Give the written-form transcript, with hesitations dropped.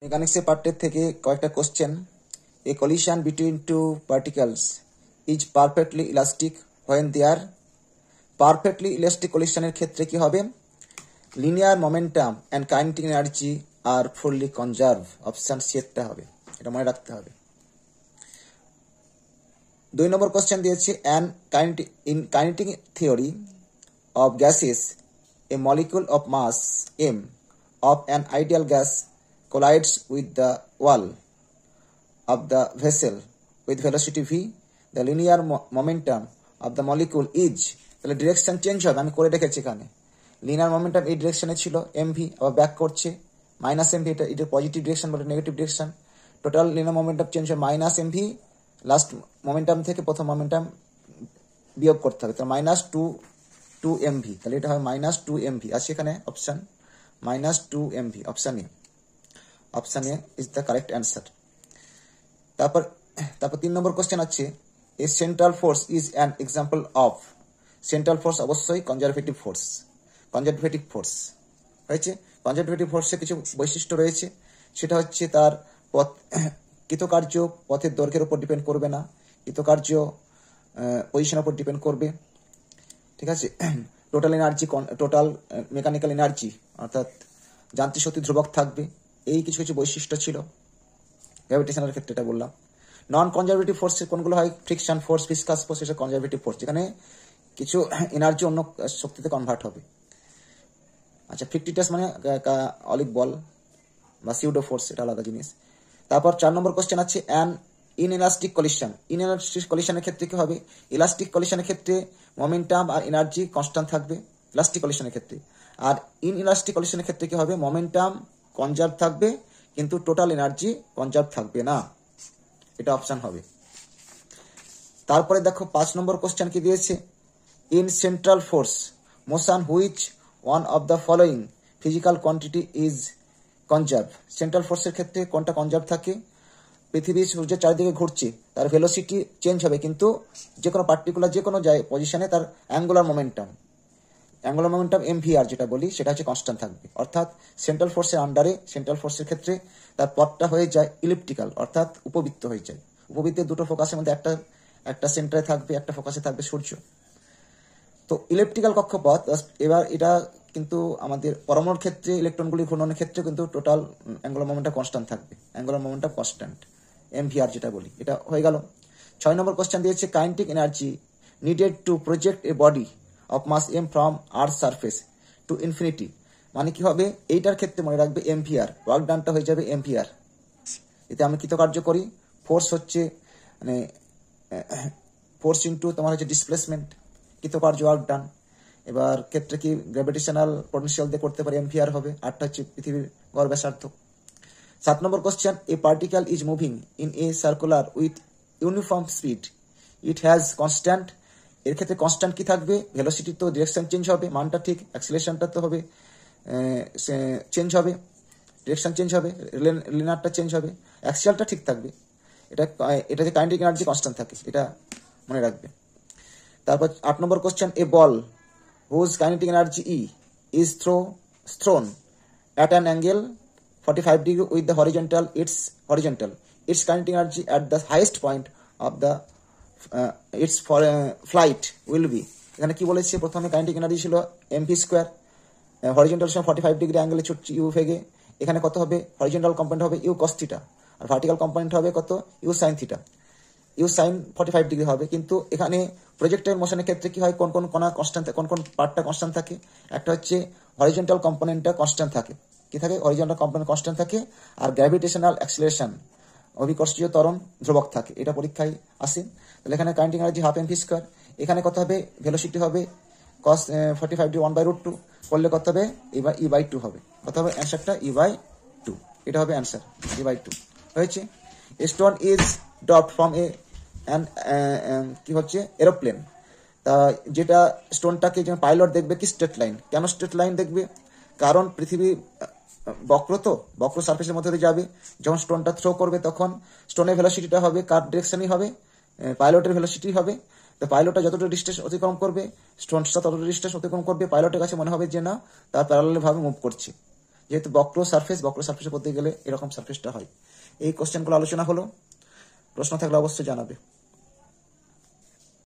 মেকানিক্সের পার্টের থেকে কয়েকটা question. A collision between two particles is perfectly elastic when they are perfectly elastic কলিশনের ক্ষেত্রে কি হবে? Linear momentum and kinetic energy are fully conserve. Option C একটা হবে, এটা মনে রাখতে হবে। 2 নম্বর কোশ্চেন দিয়েছে, in kinetic theory of gases, a molecule of mass m of an ideal gas collides with the wall of the vessel with velocity v. The linear momentum of the molecule is, তাহলে direction change হবে, আমি করে রেখেছি এখানে। Linear momentum এই ডিরেকশনে ছিল mv, আবার back করছে মাইনাস mv, এটা পজিটিভ ডিরেকশন বলে negative direction. Total linear momentum change হয় মাইনাস mv, লাস্ট মোমেন্টাম থেকে প্রথম মোমেন্টাম বিয়োগ করতে হবে, তো মাইনাস 2 mv, তাহলে এটা হয় মাইনাস 2 mv আছে এখানে। Option minus 2 mv, option A is the correct answer. তারপর 3 নম্বর কোশ্চেন আছে, a central force is an example of. Central force অবশ্যই কনজারভেটিভ ফোর্স হয়েছে। কনজারভেটিভ ফোর্সের কিছু বৈশিষ্ট্য রয়েছে, সেটা হচ্ছে তার কৃতকার্য পথের দৈর্ঘ্যের উপর ডিপেন্ড করবে না, কৃতকার্য পজিশনের উপর ডিপেন্ড করবে, ঠিক আছে। Total energy, total mechanical energy অর্থাৎ যান্ত্রিক শক্তি ধ্রুবক থাকবে, এই কিছু কিছু বৈশিষ্ট্য ছিল গ্র্যাভিটেশনের ক্ষেত্রে, এটা বললাম। নন কনজারভেটিভ ফোর্সের কোনগুলো হয়? ফ্রিকশন ফোর্স, ভিসকাস ফোর্স, এটা কনজারভেটিভ ফোর্স, যেখানে কিছু এনার্জি অন্য শক্তিতে কনভার্ট হবে। আচ্ছা, ফ্রিকটিটাস মানে অলিক বল বা সিউডো ফোর্স, এটা আলাদা জিনিস। তারপর 4 নম্বর কোশ্চেন আছে, ইনএলাস্টিক কলিশন। ইনএলাস্টিক কলিশনের ক্ষেত্রে কি হবে? ইলাস্টিক কলিশনের ক্ষেত্রে মোমেন্টাম আর এনার্জি কনস্ট্যান্ট থাকবে ইলাস্টিক কলিশনের ক্ষেত্রে, আর ইনএলাস্টিক কলিশনের ক্ষেত্রে কি হবে? মোমেন্টাম কনজার্ভ থাকবে কিন্তু টোটাল এনার্জি কনজার্ভ থাকবে না, এটা অপশন হবে। তারপরে দেখো 5 নম্বর কোশ্চেন কি দিয়েছে, in central force motion which one of the following physical quantity is conserve. Central ফোর্সের ক্ষেত্রে কোনটা কনজার্ভ থাকে? পৃথিবী সূর্যের চারিদিকে ঘুরছে, তার ভেলোসিটি চেঞ্জ হবে, কিন্তু যে কোনো পার্টিকুলার যে কোনো পজিশনে তার অ্যাঙ্গুলার মোমেন্টাম mvr যেটা বলি, সেটা হচ্ছে কনস্ট্যান্ট থাকবে। অর্থাৎ সেন্ট্রাল ফোর্সের আন্ডারে, সেন্ট্রাল ফোর্সের ক্ষেত্রে তার পথটা হয়ে যায় ইলিপ্টিক্যাল, অর্থাৎ উপবৃত্ত হয়ে যায়। উপবৃত্তের দুটো ফোকাসের মধ্যে একটা সেন্টারে থাকবে, একটা ফোকাসে থাকবে সূর্য। তো ইলেকট্রিক্যাল কক্ষপথ। এবার এটা কিন্তু আমাদের পরমাণুর ক্ষেত্রে, ইলেকট্রনগুলি ঘূর্ণনের ক্ষেত্রে কিন্তু টোটাল অ্যাঙ্গুলার মোমেন্টাম কনস্ট্যান্ট থাকবে, অ্যাঙ্গুলার মোমেন্টাম কনস্ট্যান্ট mvr যেটা বলি, এটা হয়ে গেল। 6 নম্বর কোশ্চেন দিয়েছে, kinetic energy needed to project a body of mass m from earth surface to infinity, মানে কি হবে? এইটার ক্ষেত্রে মনে রাখবে mvr, ওয়ার্ক ডানটা হয়ে যাবে mvr। এতে আমি কৃতকার্য করি, ফোর্স হচ্ছে মানে ফোর্স ইন্টু তোমার হচ্ছে ডিসপ্লেসমেন্ট, কৃতকার্য ওয়ার্ক ডান। এবার ক্ষেত্রে কি গ্র্যাভিটেশনাল পটেনশিয়াল দিয়ে করতে পারি, mvr হবে। আরটা হচ্ছে পৃথিবীর গড় ব্যাসার্ধ। 7 নম্বর question, a particle is moving in a circular with uniform speed, it has constant. এর ক্ষেত্রে কনস্ট্যান্ট কি থাকবে? ভেলোসিটি তো ডিরেকশন চেঞ্জ হবে, মানটা ঠিক, অ্যাক্সিলারেশনটা তো হবে চেঞ্জ হবে, ডিরেকশন চেঞ্জ হবে, লিনারটা চেঞ্জ হবে, অ্যাক্সিয়ালটা ঠিক থাকবে। এটা যে কাইনেটিক এনার্জি কনস্ট্যান্ট থাকে, এটা মনে রাখবে। তারপর 8 নম্বর question, a ball whose kinetic energy E is thrown at an angle 45 degree with the horizontal, its kinetic energy at the highest point of the its flight will be, এখানে কি বলেছে? প্রথমে কাইনেটিক এনার্জি ছিল mv square, horizontal সময় 45 degree অ্যাঙ্গেলে ছুটছে you ভেগে, এখানে কত হবে? হরিজন্টাল কম্পোনেন্ট হবে ইউ কস থিটা, আর ভার্টিক্যাল কম্পোনেন্ট হবে কত? U sine theta, u sine 45 degree হবে। কিন্তু এখানে প্রজেক্টাইল মোশনের ক্ষেত্রে কি হয়? কোন কোন কণা কনস্ট্যান্ট, কোন কোন পার্টটা কনস্ট্যান্ট থাকে? একটা হচ্ছে হরিজন্টাল কম্পোনেন্টটা কনস্ট্যান্ট থাকে, কি থাকে? হরিজন্টাল কম্পোনেন্ট কনস্ট্যান্ট থাকে, আর গ্র্যাভিটেশনাল অ্যাক্সিলারেশন অভিকর্ষীয় ত্বরণ ধ্রুবক থাকে, এটা পরীক্ষায় আসে। তাহলে এখানে kinetic energy half mv square, এখানে কত হবে? ভেলোসিটি হবে cos 45 ডিগ্রি 1/√2 করলে কত হবে? e/2 হবে। কত হবে অ্যান্সারটা? e/2, এটা হবে অ্যান্সার, e/2 হয়েছে। স্টোন ইজ ড্রপড ফ্রম কি হচ্ছে এরোপ্লেন, তা যেটা স্টোনটাকে যেন পাইলট দেখবে কি স্ট্রেট লাইন। কেন স্ট্রেট লাইন দেখবে? কারণ পৃথিবী বক্র, তো বক্র সার্ফেসের মধ্যে দিয়ে যাবে, যখন স্টোনটা থ্রো করবে তখন স্টোনের ভেলোসিটিটা হবে কার ডিরেকশনই হবে? পাইলটের ভেলোসিটি হবে। তো পাইলটটা যতটা ডিস্টেন্স অতিক্রম করবে, স্টোনটা ততটা ডিস্টেন্স অতিক্রম করবে, পাইলটের কাছে মনে হবে যে না, তার প্যারালাল ভাবে মুভ করছে। যেহেতু বক্র সারফেসের উপর দিয়ে গেলে এরকম সারফেসটা হয়। এই কোশ্চেনগুলো আলোচনা হলো, প্রশ্ন থাকলে অবশ্যই জানাবে।